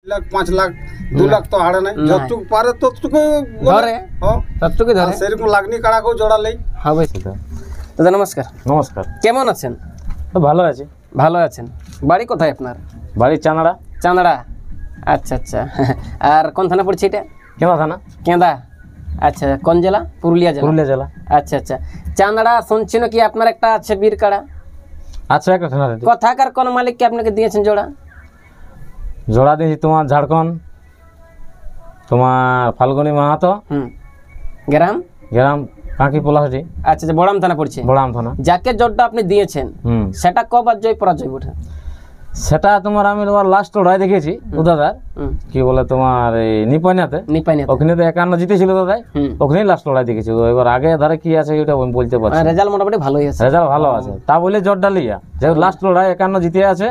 লাখ 5 লাখ 2 লাখ তো হাড়ে নাই, যতটুকু পারে ততটুকু ধরে, ততটুকু ধরে। সেরকম লাগনি কাড়াকেও জোড়ালেই হবে। দাদা নমস্কার। নমস্কার। কেমন আছেন? তো ভালো আছি। ভালো আছেন। বাড়ি কোথায় আপনার? বাড়ি চাঁদড়া। চাঁদড়া, আচ্ছা আচ্ছা। আর কোন থানা পড়ছে এটা? কেঁদা থানা। কেঁদা, আচ্ছা। কোন জেলা? পুরুলিয়া জেলা। পুরুলিয়া জেলা। আচ্ছা আচ্ছা। চাঁদড়া শুনছি নাকি আপনার একটা আছে বীর কাড়া? আচ্ছা, একটা থানা। কোথাকার কোন মালিককে আপনাকে দিয়েছেন জোড়া? জোড়া দিয়েছি তোমার ঝাড়খণ্ড, তোমার ফাল্গুনি মাহাতো। গ্রাম? গ্রাম কাঁকি পোলাহাটি। আচ্ছা আচ্ছা, বড়াম থানা পড়ছে। বড়াম থানা। যাকে জোরটা আপনি দিয়েছেন সেটা কবার জয় পরাজয় ওঠে? সেটা তোমার আমি তোমার লাস্ট লড়াই দেখেছি দাদার, কি বলে তোমার এই নিপানিয়াতে। ওখানে তো 51 জিতেছিল দাদাই, ওখানেই লাস্ট লড়াই দেখেছি। তো এবার আগে ধারে কি আছে এটা আমি বলতে পারছি। রেজাল্ট মোটামুটি ভালোই আছে। রেজাল্ট ভালো আছে, তা বলে জর্ডালিয়া যে লাস্ট লড়াই 51 জিতে আছে,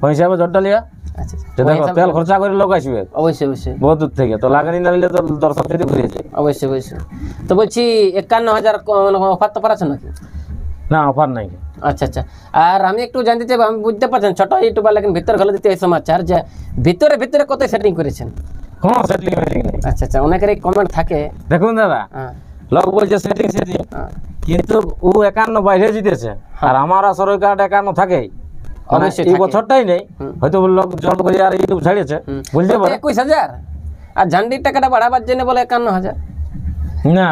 ওই হিসাবে জর্ডালিয়া। আচ্ছা, দেখো তেল খরচা করে লোক আসবে অবশ্যই অবশ্যই, বহু দূর থেকে, তো লাগানি না নিলে তো দর্শক যদি ঘুরিয়েছে। অবশ্যই অবশ্যই। তো বলছি 51,000 অফার তো পাচ্ছেন নাকি? না, অফার নাই। আচ্ছা আচ্ছা। আর আমি একটু জানতে চাইব, আমি বুঝতে পারছেন ছোট ইউটিউবার, লেকিন ভিতর ঘরে দিতে এই সমাচার যে ভিতরে ভিতরে কত সেটিং করেছেন? কোনো সেটিং নেই। আচ্ছা আচ্ছা, অনেকের কমেন্ট থাকে। দেখুন দাদা, লোক বলছে সেটিং সেটিং, কিন্তু ও 51 বাইরে জিতেছে, আর আমার আসলে কার্ড 51 থাকেই। এই বছরটাই নেই, হয়তো লোক জল করে আর ইউটিউব ছাড়িয়েছে, বুঝতে পারে। 21,000 আর ঝান্ডির টাকাটা বাড়াবার জন্য বলে 51,000। না,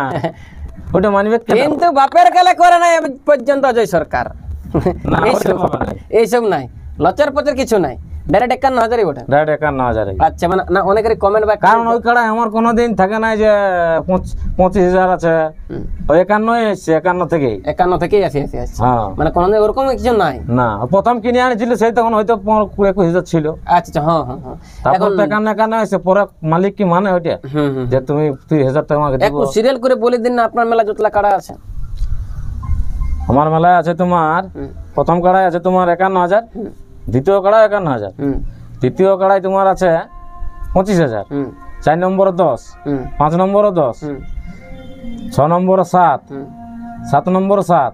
ওটা মানবে, কিন্তু বাপের কালে করে নাই পর্যন্ত অজয় সরকার। এইসব নাই, লচার পচার কিছু নাই, ডাইরেক্ট 51,000 ওঠে। ডাইরেক্ট 51,000। আচ্ছা, মানে না অনেকের কমেন্ট বা কারণ ওই কাড়া আমার কোনোদিন থাকে না যে 25,000 আছে, ওই 51 এসছে, 51 থেকেই 51 থেকেই আসি। মানে কোনোদিন ওরকম কিছু নাই। না, প্রথম কিনে আনেছিল সেই তখন হয়তো 20-21,000 ছিল। আচ্ছা, হ্যাঁ হ্যাঁ হ্যাঁ। তারপর তো 51 এসে পরে মালিক কি মানে ওইটা যে তুমি 2,000 টাকা আমাকে একটু সিরিয়াল করে বলে দিন না, আপনার মেলা যতলা কাড়া আছে? আমার মেলায় আছে তোমার প্রথম কাড়াই আছে তোমার 51,000, দ্বিতীয় কাড়াই 51,000, তৃতীয় কাড়াই তোমার আছে 25,000, 4 নম্বরে 10, 5 নম্বরে 10, 6 নম্বরে 7, 7 নম্বরে 7,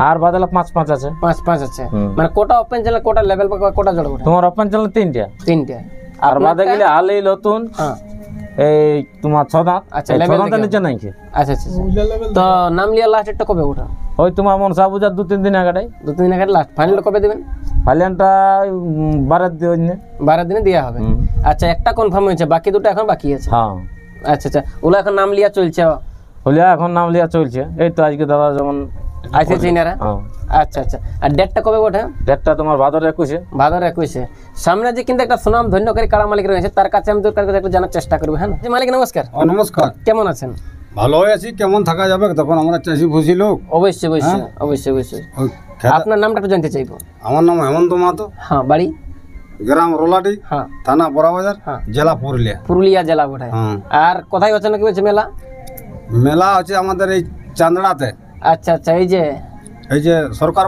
আর বাদলা 5 আছে। 5 আছে। মানে কোটা ওপেন চ্যানেল, কোটা লেভেল বা কোটা জড় তোমার ওপেন চ্যানেল 3টা, আর বাদে গেলে হালেই নতুন এই তোমার 6 দাঁত। আচ্ছা, লেভেল নিচে নাই কি? আচ্ছা আচ্ছা। তো নাম লিয়া লাস্ট একটা কবে ওঠা? ওই তোমার মনসা পূজার 2-3 দিন আগে। 2-3 দিন আগে লাস্ট। ফাইনাল কবে দিবেন? ফাইনালটা 12 দিনে দেওয়া হবে। আচ্ছা, একটা কনফার্ম হয়েছে, বাকি দুটো এখন বাকি আছে। হ্যাঁ। আচ্ছা আচ্ছা, ওগুলো এখন নাম লিয়া চলছে? ওগুলো এখন নাম লিয়া চলছে। এই তো আজকে দাদা যেমন আইসেছে ইনারা। আচ্ছা আচ্ছা। আর ডেটটা কবে ওঠে? ডেটটা তোমার ভাদর 21। ভাদর 21। সামনে যে কিন্তু একটা সুনাম ধন্যকারী কাড়া মালিক রয়েছে, তার কাছে আমি দরকার করে একটু জানার চেষ্টা করবো। হ্যাঁ মালিক, নমস্কার। নমস্কার। কেমন আছেন? ভালোই আছি। কেমন থাকা যাবে, তখন আমরা চাষি ভুষি লোক। অবশ্যই অবশ্যই অবশ্যই অবশ্যই। আপনার নামটা একটু জানতে চাইবো। আমার নাম হেমন্ত মাহাতো। হ্যাঁ, বাড়ি? গ্রাম রোলাটি, হ্যাঁ, থানা বড়াবাজার, জেলা পুরুলিয়া। পুরুলিয়া জেলা বোধহয়। আর কোথায় হচ্ছে নাকি বলছে মেলা? মেলা হচ্ছে আমাদের এই চাঁদড়াতে। আচ্ছা আচ্ছা। এই যে সরকার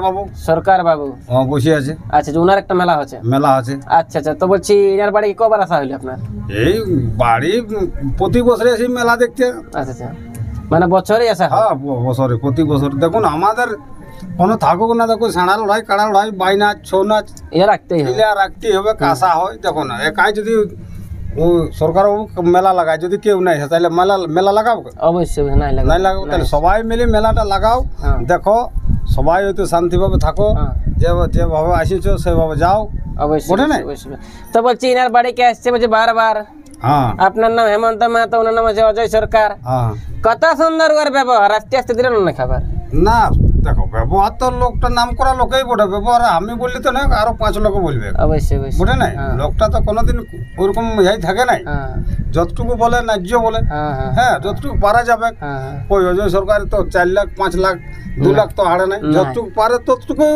বাবু বসে আছে। আচ্ছা, ওনার একটা মেলা আছে। আচ্ছা আচ্ছা। তো বলছি এনার বাড়ি কবার আসা হইলো আপনার? এই বাড়ি প্রতি বছরে আসি মেলা দেখতে। আচ্ছা আচ্ছা, মানে বছরে আসা? হ্যাঁ, বছরে, প্রতি বছর। দেখুন আমাদের কোনো থাকুক না, দেখো সেনা লড়াই, কাড়া লড়াই, বাই নাচ, ছৌ নাচ রাখতেই হবে। কাঁসা হয়। দেখো না, একাই যদি ও সরকার মেলা লাগায়, যদি কেউ নাই তাহলে মেলা লাগাবো? অবশ্যই নাই লাগাবো। তাহলে সবাই মিলে মেলাটা লাগাও, দেখো, সবাই হয়তো শান্তিভাবে থাকো, যেভাবে আসিছ সেভাবে যাও। অবশ্যই। তো বলছি এনার বাড়িকে আসছে বলছি বারবার। আপনার নাম হেমন্ত মাহাতো, ওনার নাম আছে অজয় সরকার। কত সুন্দর ওর ব্যবহার, আস্তে আস্তে দিলেন না খাবার। না দেখো, ব্যবহার তো লোকটা নাম করা লোকেই বটে, ব্যবহার আমি বললি তো না, আরো 5 লোক বলবে। অবশ্যই বুঝে নাই, লোকটা তো কোনোদিন ওরকম ইয়াই থাকে নাই। যতটুকু বলে ন্যায্য বলে, হ্যাঁ, যতটুকু পারা যাবে। ওই অজয় সরকার তো 4 লাখ 5 লাখ 2 লাখ তো হাড়ে নাই, যতটুকু পারে ততটুকু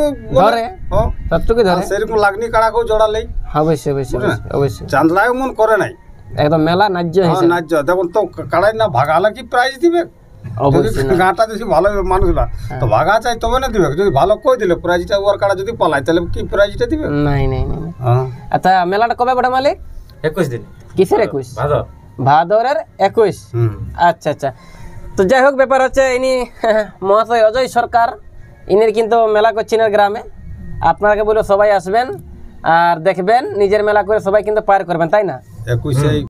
ধরে। সেরকম লাগনি কাড়াকেও জোড়ালেই। অবশ্যই অবশ্যই অবশ্যই। চাঁদলায় মন করে নাই, একদম মেলা ন্যায্য ন্যায্য। দেখুন তো কাড়াই না ভাগালে কি প্রাইজ দিবে? গাঁটা বেশি ভালো মানুষরা তো ভাগা চাই তবে না দিবে। যদি ভালো কই দিলে প্রাইজটা ওর কাড়া যদি পালায় তাহলে কি প্রাইজটা দিবে? নাই নাই নাই। আচ্ছা, মেলাটা কবে বটে মালিক? 21 দিন। কিসের 21? ভাদরের 21। আচ্ছা আচ্ছা। তো যাই হোক, ব্যাপার হচ্ছে ইনি মহাশয় অজয় সরকার, ইনির কিন্তু মেলা করছেন গ্রামে। আপনাকে বলে সবাই আসবেন, আর দেখবেন নিজের মেলা করে সবাই কিন্তু পার করবেন, তাই না? 21